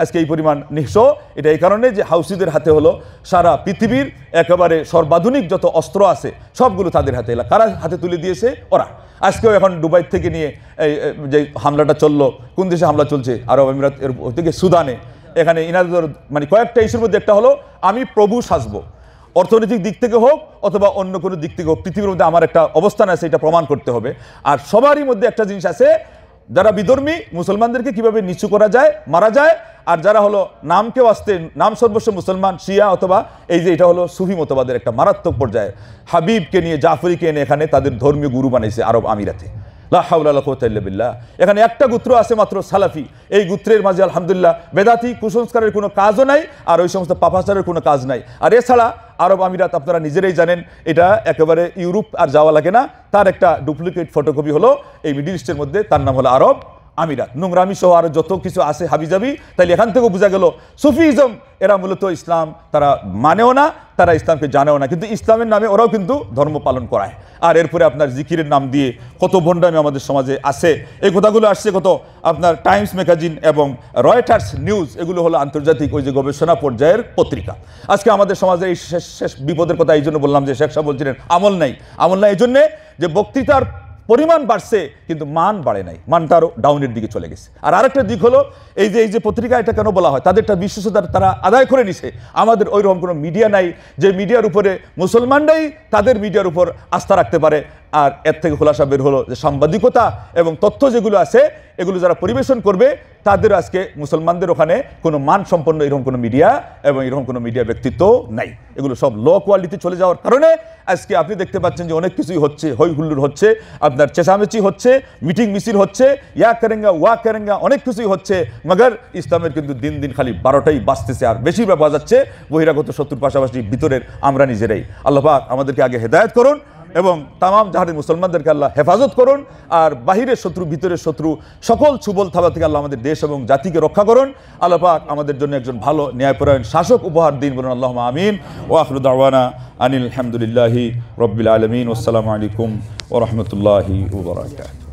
আজকে এই পরিমাণ নিঃস্ব, এটা এই কারণে যে হাউসিদের হাতে হলো সারা পৃথিবীর একেবারে সর্বাধুনিক যত অস্ত্র আছে সবগুলো তাদের হাতে। কারা হাতে তুলে দিয়েছে? ওরা। আজকেও এখন দুবাই থেকে নিয়ে যে হামলাটা চললো, কোন দেশে হামলা চলছে? আরব আমিরাত থেকে সুদানে। এখানে ইনাদের মানে কয়েকটা ইস্যুর মধ্যে একটা হলো আমি প্রভু সাজবো, অর্থনৈতিক দিক থেকে হোক অথবা অন্য কোনো দিক থেকে হোক, পৃথিবীর মধ্যে আমার একটা অবস্থান আছে, এটা প্রমাণ করতে হবে। আর সবারই মধ্যে একটা জিনিস আছে, যারা বিধর্মী মুসলমানদেরকে কিভাবে নিচু করা যায়, মারা যায়, আর যারা হলো নামকে ওয়াস্তে নাম সর্বস্ব মুসলমান শিয়া অথবা এই যে এটা হলো সুফি মতবাদের একটা মারাত্মক পর্যায়ে, হাবিবকে নিয়ে জাফরিকে এনে এখানে তাদের ধর্মীয় গুরু বানাইছে আরব আমিরাতে। লা হাওলা ওয়ালা কুওয়াতা ইল্লা বিল্লাহ। এখানে একটা গোত্র আছে মাত্র সালাফি, এই গোত্রের মাঝে আলহামদুলিল্লাহ বেদাতি কুসংস্কারের কোনো কাজও নাই, আর ওই সমস্ত পাপাচারের কোনো কাজ নাই। আর এছাড়া আরব আমিরাত আপনারা নিজেরাই জানেন, এটা একেবারে ইউরোপ আর যাওয়া লাগে না, তার একটা ডুপ্লিকেট ফটোকপি হলো এই মিডল ইস্টের মধ্যে, তার নাম হলো আরব আমিরাত। নোংরামি সহ আরো যত কিছু আছে হাবিজাবি, তাইলে এখান থেকেও বোঝা গেল সুফিজম এরা মূলত ইসলাম তারা মানেও না, তারা ইসলামকে জানেও না, কিন্তু ইসলামের নামে ওরাও কিন্তু ধর্ম পালন করায়। আর এরপরে আপনার জিকিরের নাম দিয়ে কত ভণ্ডামি আমাদের সমাজে আছে, এই কথাগুলো আসছে কত আপনার টাইমস ম্যাগাজিন এবং রয়টার্স নিউজ, এগুলো হলো আন্তর্জাতিক ওই যে গবেষণা পর্যায়ের পত্রিকা। আজকে আমাদের সমাজে এই শেষ বিপদের কথা এই জন্য বললাম যে শেখ সাহেব বলছিলেন আমল নাই এই জন্যে যে বক্তৃতার পরিমাণ বাড়ছে কিন্তু মান বাড়ে নাই, মানটা আরও ডাউনের দিকে চলে গেছে। আর আরেকটা দিক হলো এই যে পত্রিকা, এটা কেন বলা হয়, তাদেরটা বিশ্বস্ততা তারা আদায় করে নিছে। আমাদের ওইরকম কোনো মিডিয়া নাই যে মিডিয়ার উপরে মুসলমানরাই তাদের মিডিয়ার উপর আস্থা রাখতে পারে। আর এর থেকে খোলাসা বের হলো যে সাংবাদিকতা এবং তথ্য যেগুলো আছে এগুলো যারা পরিবেশন করবে তাদের আজকে মুসলমানদের ওখানে কোনো মান সম্পন্ন এরকম কোনো মিডিয়া এবং এরকম কোনো মিডিয়া ব্যক্তিত্ব নাই। এগুলো সব লো কোয়ালিটি চলে যাওয়ার কারণে আজকে আপনি দেখতে পাচ্ছেন যে অনেক কিছুই হচ্ছে, হই হুল্লোড় হচ্ছে, আপনার চেঁচামেচি হচ্ছে, মিটিং মিছিল হচ্ছে, ইয়া করেঙ্গা ওয়া করেঙ্গা, অনেক কিছুই হচ্ছে। মগর ইসলামের কিন্তু দিন দিন খালি 12টাই বাঁচতেছে, আর বেশিরভাগ বাজাচ্ছে বহিরাগত শত্রুর পাশাপাশি ভিতরের আমরা নিজেরাই। আল্লাহ পাক আমাদেরকে আগে হেদায়েত করুন এবং তামাম জাহানের মুসলমানদেরকে আল্লাহ হেফাজত করুন, আর বাহিরের শত্রু ভিতরের শত্রু সকল ছুবল থাবা থেকে আল্লাহ আমাদের দেশ এবং জাতিকে রক্ষা করুন। আল্লাহ পাক আমাদের জন্য একজন ভালো ন্যায়পরায়ণ শাসক উপহার দিন, বলুন আল্লাহুম্মা আমিন। ওয়া আখিরু দাওয়ানা আনিল হামদুলিল্লাহি রাব্বিল আলামিন। আসসালামু আলাইকুম ওয়া রাহমাতুল্লাহি ওয়া বারাকাতুহু।